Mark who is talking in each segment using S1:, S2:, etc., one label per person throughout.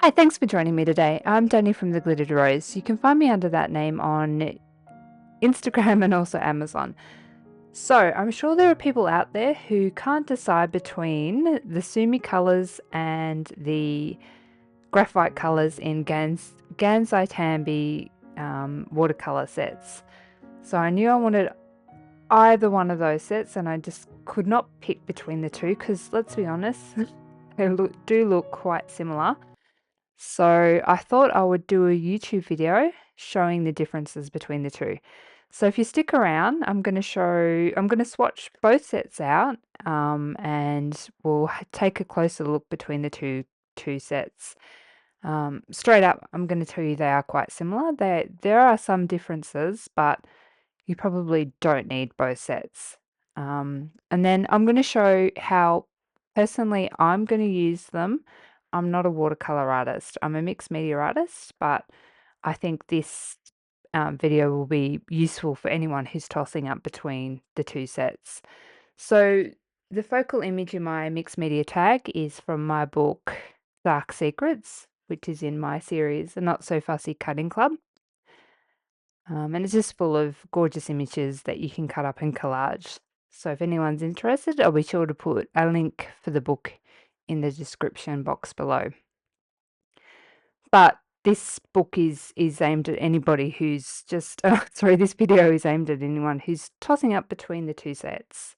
S1: Hi, thanks for joining me today. I'm Danny from The Glittered Rose. You can find me under that name on Instagram and also Amazon. So, I'm sure there are people out there who can't decide between the Sumi colours and the graphite colours in Gansai Tambi watercolor sets. So, I knew I wanted either one of those sets and I just could not pick between the two because, let's be honest, they do look quite similar. So I thought I would do a YouTube video showing the differences between the two. So if you stick around, I'm going to swatch both sets out, and we'll take a closer look between the two sets. Straight up, I'm going to tell you they are quite similar. There are some differences, but you probably don't need both sets. And then I'm going to show how personally I'm going to use them. I'm not a watercolor artist. I'm a mixed media artist, but I think this video will be useful for anyone who's tossing up between the two sets. So the focal image in my mixed media tag is from my book Dark Secrets, which is in my series The Not So Fussy Cutting Club. And it's just full of gorgeous images that you can cut up and collage. So if anyone's interested, I'll be sure to put a link for the book in the description box below. But this book is aimed at anybody who's just, sorry, this video is aimed at anyone who's tossing up between the two sets.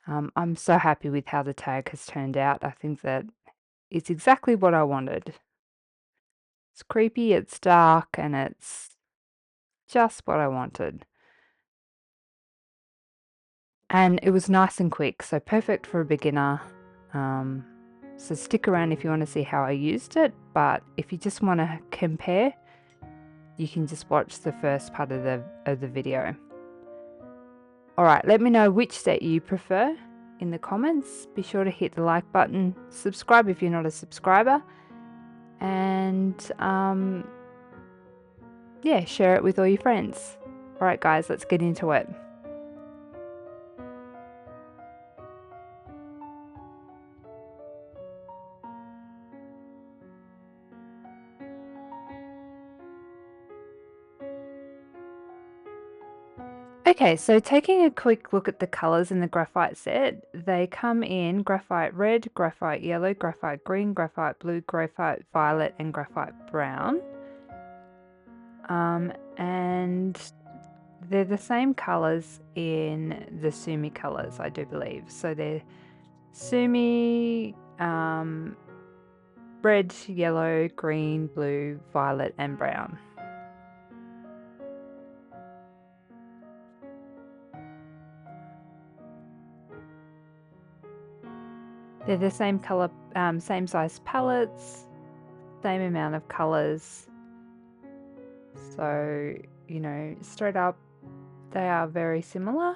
S1: I'm so happy with how the tag has turned out. I think that it's exactly what I wanted. It's creepy, it's dark, and it's just what I wanted. And it was nice and quick, so perfect for a beginner. So stick around if you want to see how I used it, but if you just want to compare, you can just watch the first part of the video. Alright, let me know which set you prefer in the comments. Be sure to hit the like button, subscribe if you're not a subscriber, and yeah, share it with all your friends. Alright guys, let's get into it. Okay, so taking a quick look at the colours in the graphite set, they come in graphite red, graphite yellow, graphite green, graphite blue, graphite violet, and graphite brown. And they're the same colours in the Sumi colours, I do believe. So they're Sumi, red, yellow, green, blue, violet, and brown. They're the same colour, same size palettes, same amount of colours. So, you know, straight up, they are very similar.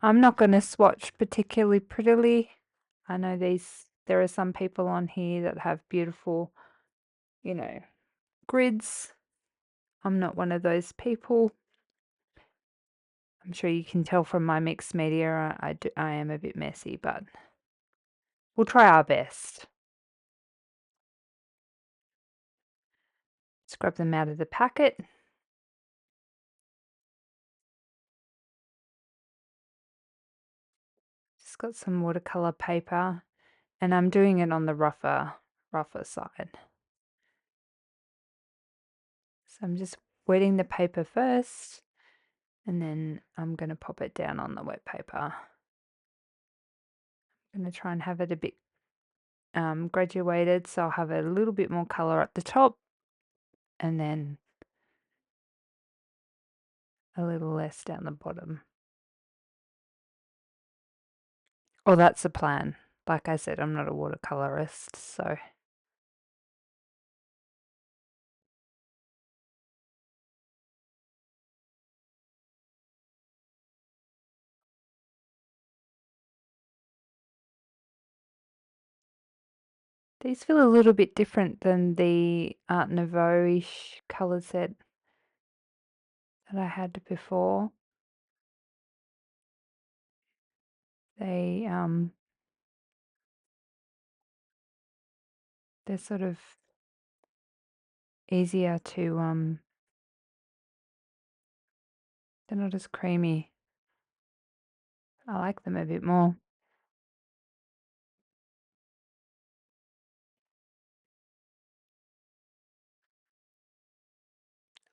S1: I'm not going to swatch particularly prettily. I know there are some people on here that have beautiful, you know, grids. I'm not one of those people. I'm sure you can tell from my mixed media, I am a bit messy, but we'll try our best. Scrub them out of the packet. Just got some watercolor paper, and I'm doing it on the rougher side. So I'm just wetting the paper first, and then I'm going to pop it down on the wet paper. I'm going to try and have it a bit graduated, so I'll have a little bit more color at the top, and then a little less down the bottom. Oh, that's the plan. Like I said, I'm not a watercolorist, so. These feel a little bit different than the Art Nouveau-ish colour set that I had before. they're sort of easier to they're not as creamy. I like them a bit more.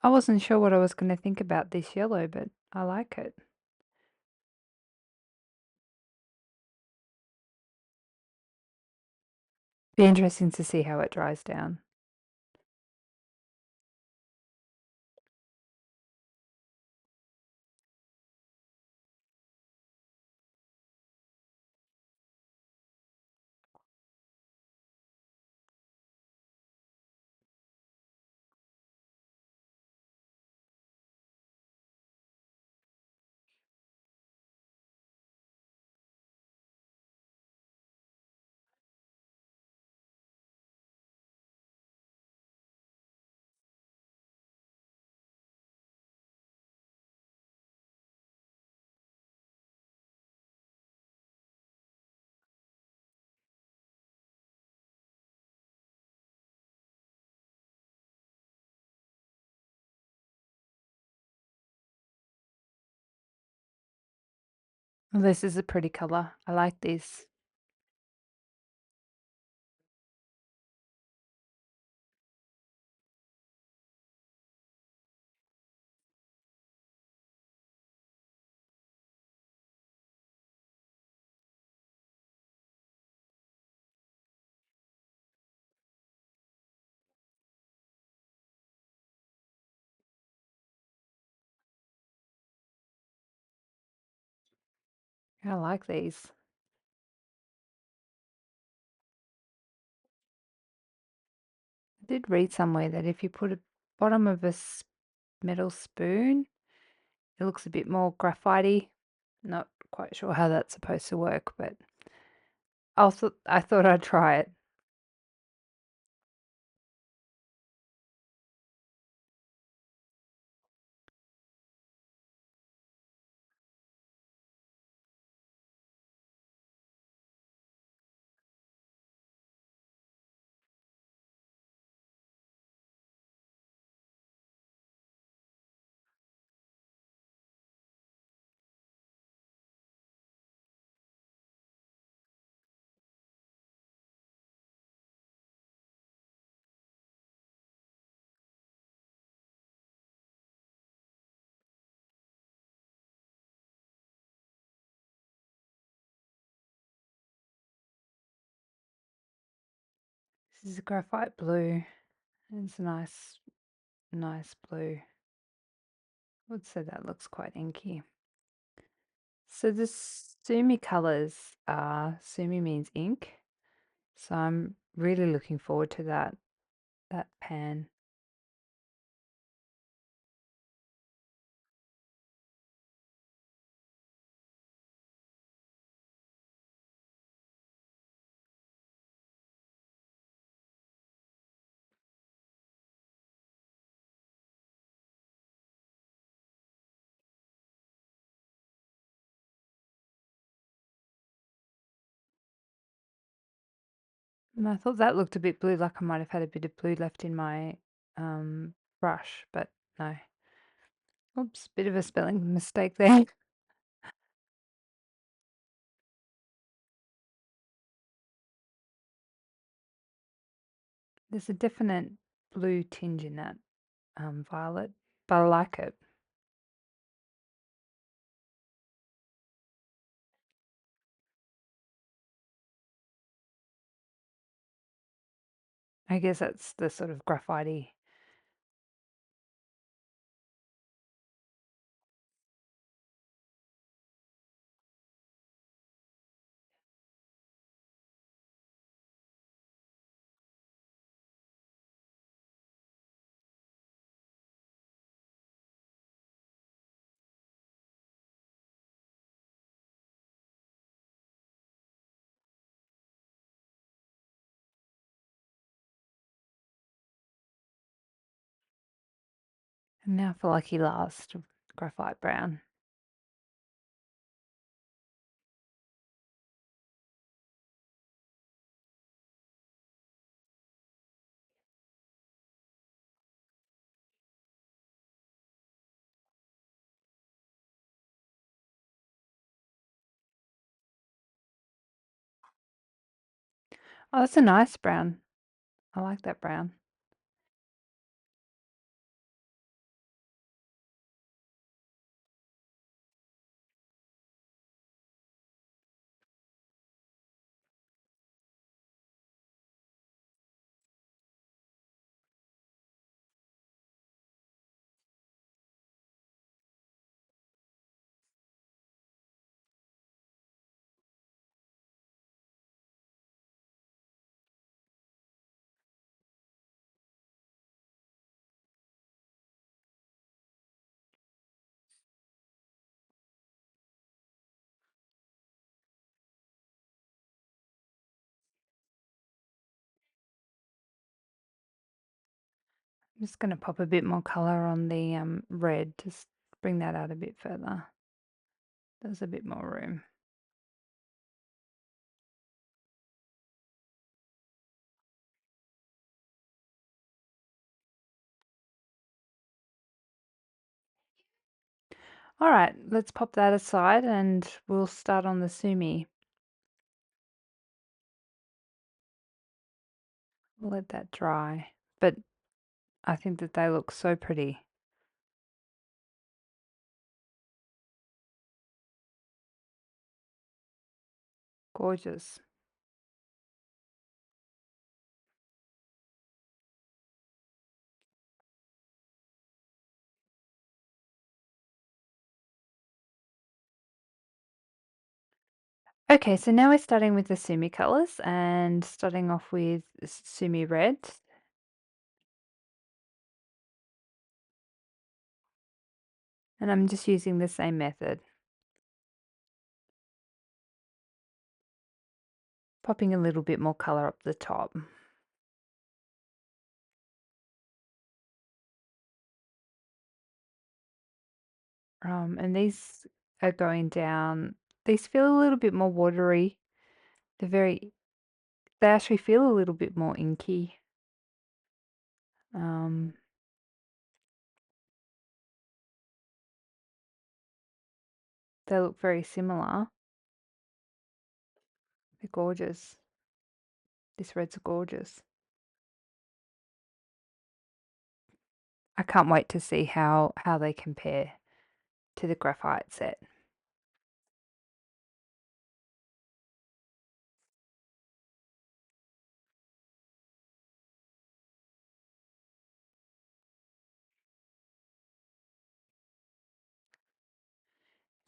S1: I wasn't sure what I was going to think about this yellow, but I like it. Be interesting to see how it dries down. Well, this is a pretty color. I like this. I like these. I did read somewhere that if you put a bottom of a metal spoon, it looks a bit more graphite-y. Not quite sure how that's supposed to work, but I thought I'd try it. This is a graphite blue. It's a nice blue. I would say that looks quite inky. So the Sumi colors are, Sumi means ink. So I'm really looking forward to that pan. And I thought that looked a bit blue, like I might have had a bit of blue left in my brush, but no. Oops, bit of a spelling mistake there. There's a definite blue tinge in that violet, but I like it. I guess that's the sort of graphite-y. And now for lucky last, graphite brown. Oh, that's a nice brown. I like that brown. I'm just going to pop a bit more color on the red, just bring that out a bit further. There's a bit more room. All right, let's pop that aside and we'll start on the Sumi. We'll let that dry, but I think that they look so pretty. Gorgeous. Okay, so now we're starting with the Sumi colors and starting off with Sumi red. And I'm just using the same method. Popping a little bit more color up the top. And these are going down. These feel a little bit more watery. They actually feel a little bit more inky. Um, they look very similar. They're gorgeous. This red's gorgeous. I can't wait to see how they compare to the graphite set.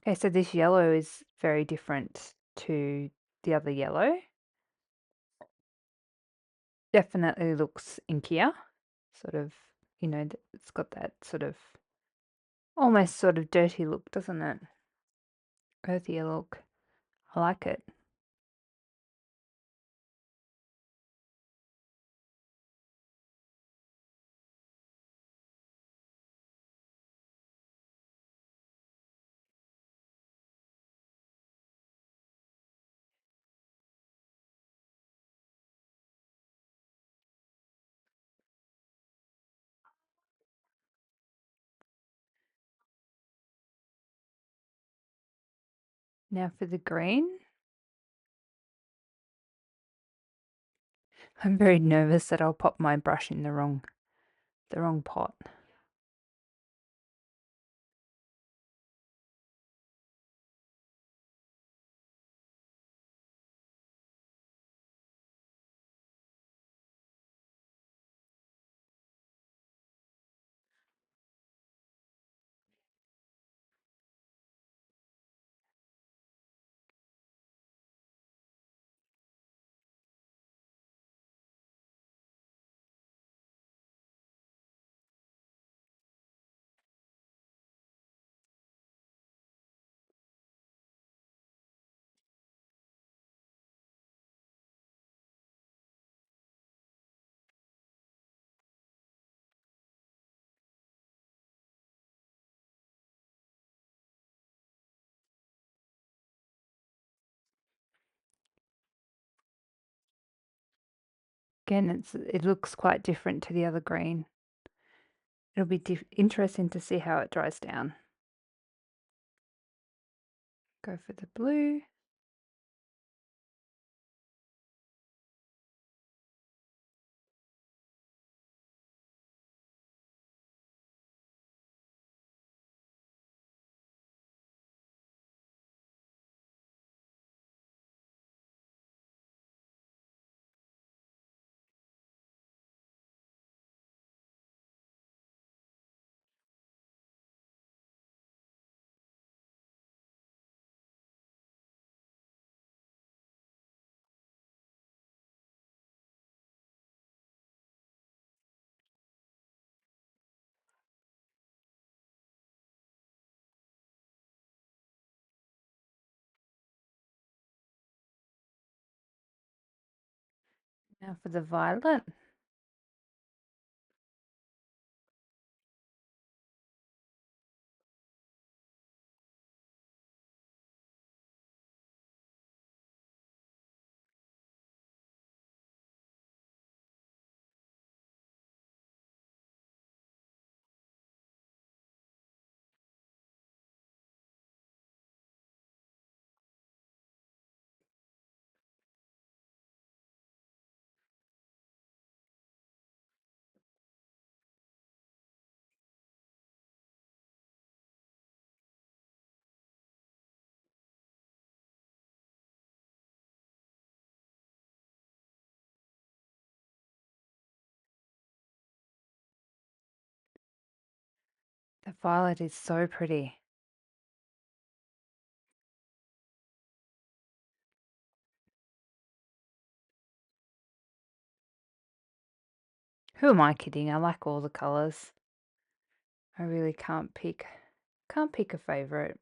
S1: Okay, so this yellow is very different to the other yellow. Definitely looks inkier. Sort of, it's got that sort of almost sort of dirty look, doesn't it? Earthier look. I like it. Now for the green. I'm very nervous that I'll pop my brush in the wrong pot. Again, it looks quite different to the other green. It'll be interesting to see how it dries down. Go for the blue. Now for the violet. The violet is so pretty. Who am I kidding? I like all the colours. I really can't pick a favourite.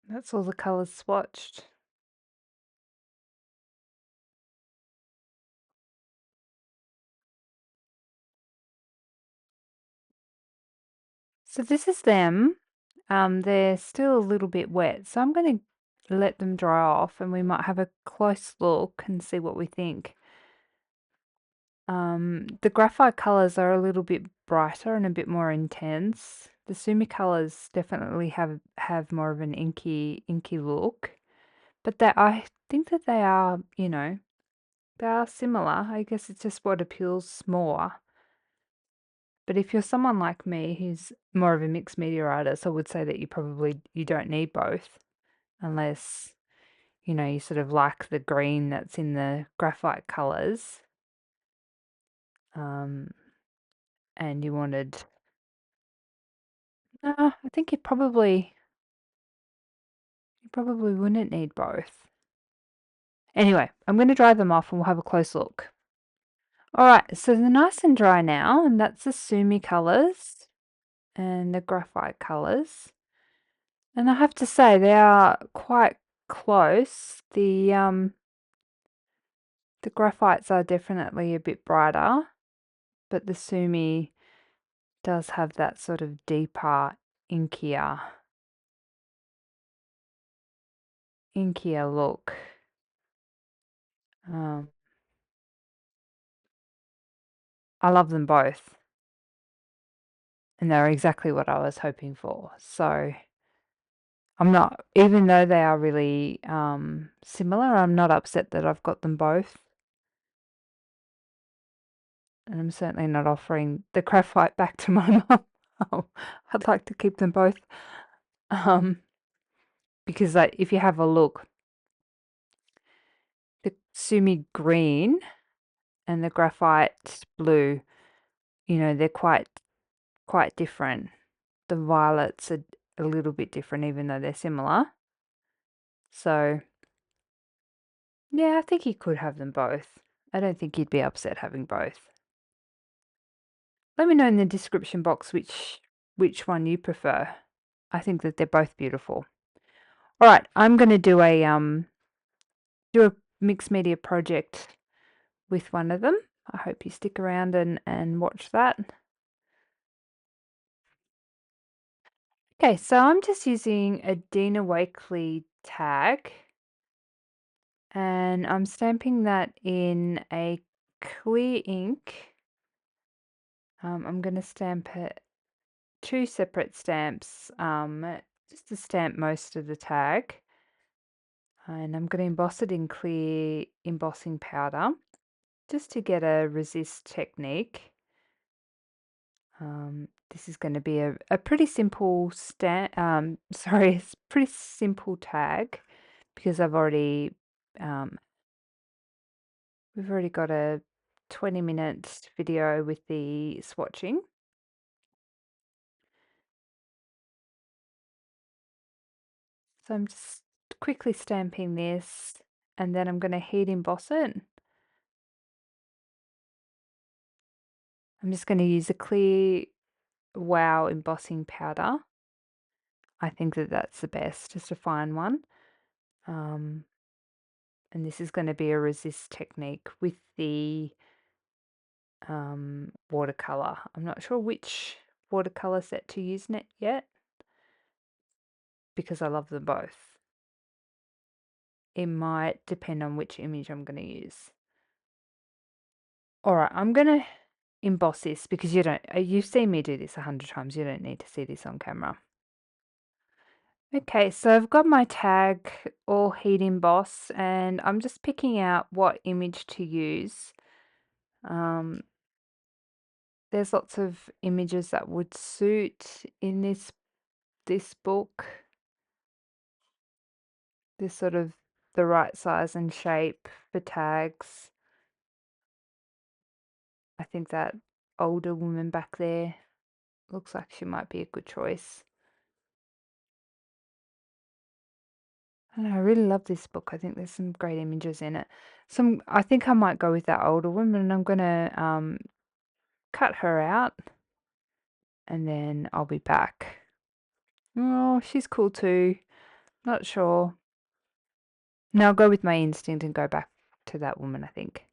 S1: That's all the colours swatched. So this is them. They're still a little bit wet, so I'm going to let them dry off and we might have a close look and see what we think. The graphite colours are a little bit brighter and a bit more intense. The Sumi colours definitely have more of an inky look, but I think that they are, they are similar. I guess it's just what appeals more. But if you're someone like me who's more of a mixed media artist, I would say that you don't need both unless, you sort of like the green that's in the graphite colours. And you wanted, I think you probably wouldn't need both. Anyway, I'm going to dry them off and we'll have a close look. All right, so they're nice and dry now, and that's the Sumi colours and the graphite colours. And I have to say they are quite close. The graphites are definitely a bit brighter, but the Sumi does have that sort of deeper, inkier look. Um, I love them both, and they're exactly what I was hoping for. So I'm not, even though they are really similar, I'm not upset that I've got them both. And I'm certainly not offering the graphite back to my mum. Oh, I'd like to keep them both. Because if you have a look, the Sumi green and the graphite blue, they're quite different. The violets are a little bit different, even though they're similar. So, yeah, I think you could have them both. I don't think you'd be upset having both. Let me know in the description box which one you prefer. I think that they're both beautiful. All right, I'm going to do a mixed media project with one of them. I hope you stick around and watch that. Okay, so I'm just using a Dina Wakley tag, and I'm stamping that in a clear ink. I'm going to stamp it 2 separate stamps, just to stamp most of the tag. And I'm going to emboss it in clear embossing powder, just to get a resist technique. This is going to be a pretty simple pretty simple tag because I've already We've already got a 20-minute video with the swatching. So I'm just quickly stamping this, and then I'm going to heat emboss it. I'm just going to use a clear Wow embossing powder. I think that that's the best, just a fine one. And this is going to be a resist technique with the watercolor. I'm not sure which watercolor set to use yet because I love them both. It might depend on which image I'm going to use. All right, I'm going to emboss this because you've seen me do this 100 times. You don't need to see this on camera. Okay, so I've got my tag all heat emboss, and I'm just picking out what image to use. There's lots of images that would suit in this book. This sort of the right size and shape for tags. I think that older woman back there looks like she might be a good choice. I really love this book. I think there's some great images in it. I think I might go with that older woman, and I'm gonna cut her out, and then I'll be back. Oh, she's cool too. Not sure. No, I'll go with my instinct and go back to that woman, I think.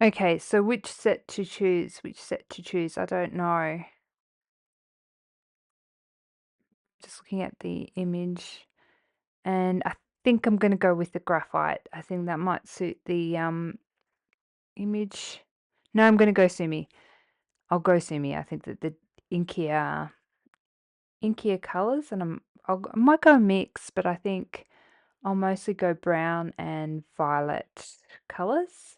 S1: Okay, so which set to choose? Which set to choose? I don't know. Just looking at the image, and I think I'm going to go with the graphite. I think that might suit the image. No, I'm going to go Sumi. I'll go Sumi. I think that the inkier colors, and I might go mix, but I think I'll mostly go brown and violet colors.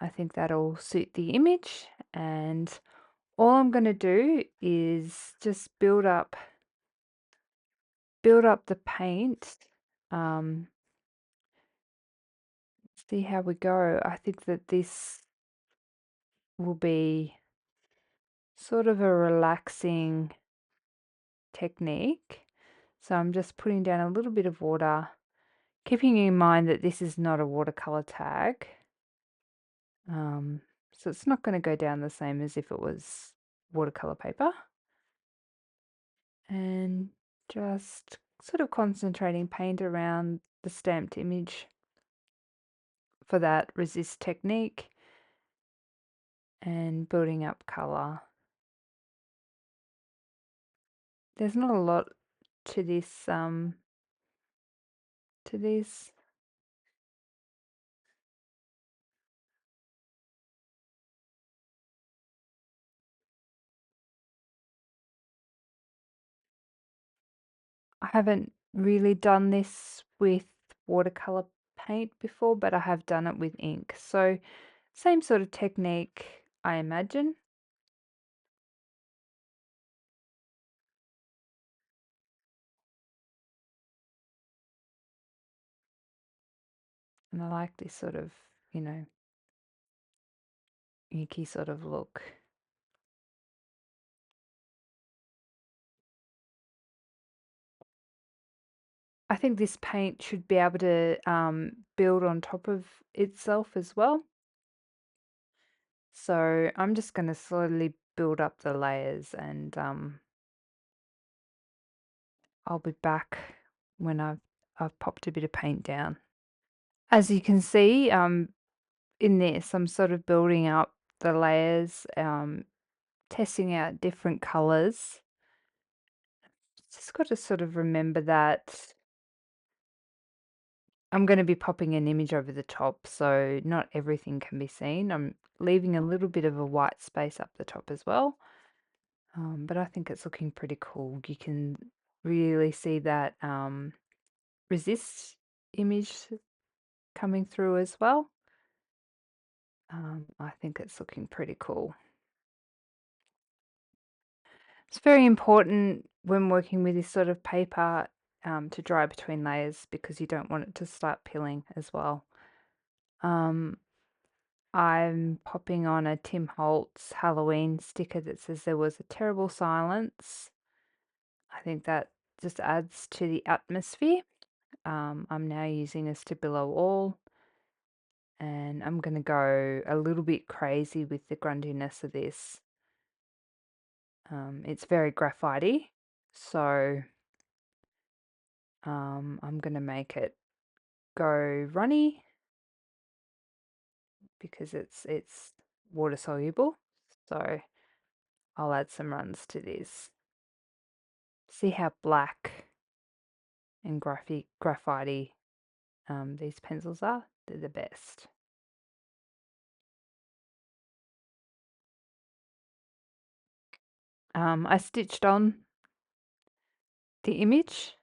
S1: I think that'll suit the image, and all I'm going to do is just build up the paint. See how we go. I think that this will be sort of a relaxing technique. So I'm just putting down a little bit of water, keeping in mind that this is not a watercolor tag. So it's not going to go down the same as if it was watercolor paper. And just sort of concentrating paint around the stamped image for that resist technique and building up color. There's not a lot to this I haven't really done this with watercolor paint before, but I have done it with ink. So same sort of technique, I imagine. And I like this sort of, inky sort of look. I think this paint should be able to build on top of itself as well. So I'm just going to slowly build up the layers, and I'll be back when I've popped a bit of paint down. As you can see, in this, I'm sort of building up the layers, testing out different colors. Just got to sort of remember that I'm going to be popping an image over the top, so not everything can be seen. I'm leaving a little bit of a white space up the top as well. But I think it's looking pretty cool. You can really see that resist image coming through as well. I think it's looking pretty cool. It's very important when working with this sort of paper to dry between layers because you don't want it to start peeling as well. I'm popping on a Tim Holtz Halloween sticker that says there was a terrible silence. I think that just adds to the atmosphere. I'm now using a Stabilo All, and I'm going to go a little bit crazy with the grunginess of this. It's very graphite-y, so I'm going to make it go runny because it's water soluble. So I'll add some runs to this. See how black and graphite these pencils are? They're the best. I stitched on the image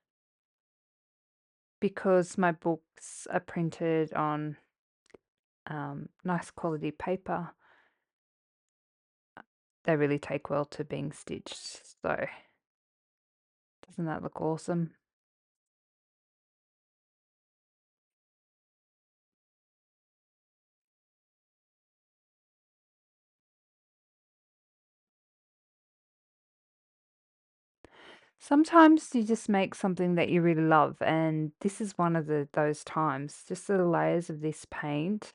S1: because my books are printed on nice quality paper. They really take well to being stitched. So doesn't that look awesome? Sometimes you just make something that you really love, and this is one of those times. Just the layers of this paint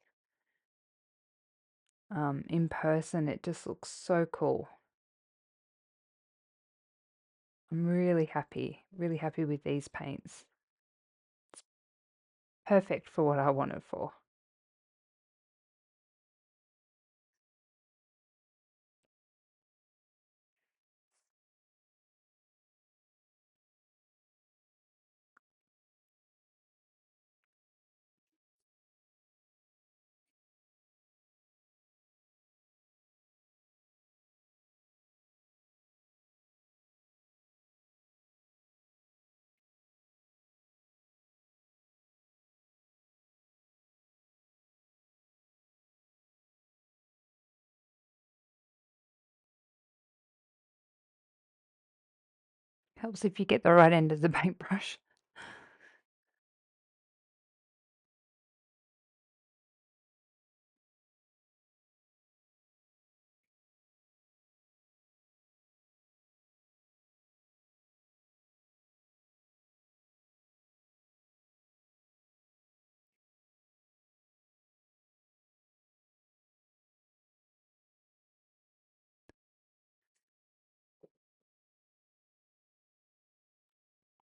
S1: in person, it just looks so cool. I'm really happy with these paints. Perfect for what I want it for. Helps if you get the right end of the paintbrush.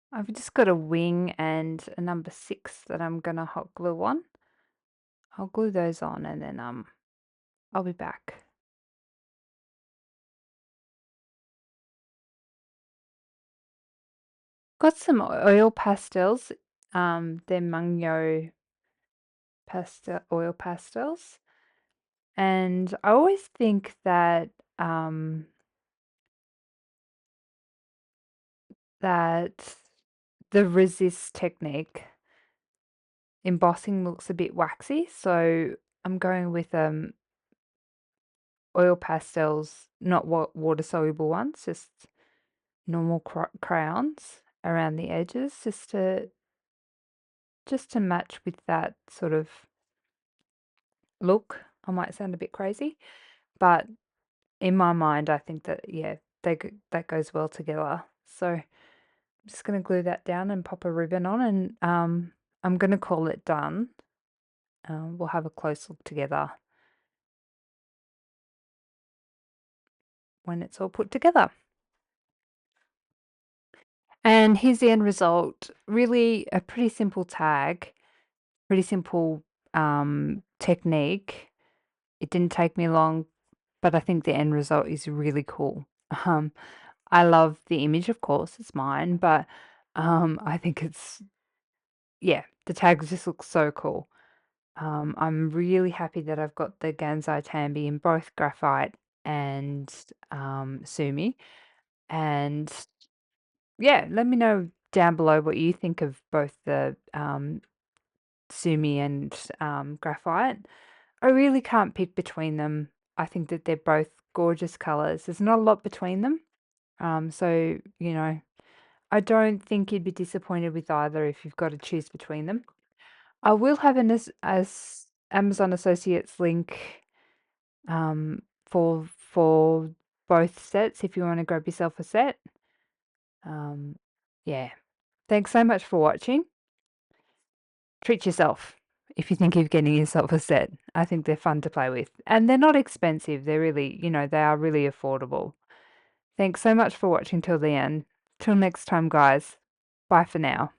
S1: I've just got a wing and a number 6 that I'm gonna hot glue on. I'll glue those on and then I'll be back. Got some oil pastels. They're Mungyo oil pastels. And I always think that that the resist technique embossing looks a bit waxy, so I'm going with oil pastels, not water soluble ones, just normal crayons around the edges, just to match with that sort of look. I might sound a bit crazy, but in my mind, I think that yeah, that goes well together. So I'm just going to glue that down and pop a ribbon on, and I'm going to call it done. We'll have a close look together when it's all put together. And here's the end result. Really a pretty simple tag, pretty simple technique. It didn't take me long, but I think the end result is really cool. Um, I love the image, of course, it's mine, but I think it's, yeah, the tags just look so cool. I'm really happy that I've got the Gansai Tambi in both graphite and Sumi. And yeah, let me know down below what you think of both the Sumi and graphite. I really can't pick between them. I think that they're both gorgeous colors. There's not a lot between them. So, you know, I don't think you'd be disappointed with either if you've got to choose between them. I will have Amazon Associates link for both sets if you want to grab yourself a set. Yeah. Thanks so much for watching. Treat yourself if you think of getting yourself a set. I think they're fun to play with. And they're not expensive. They're really, they are really affordable. Thanks so much for watching till the end. Till next time, guys. Bye for now.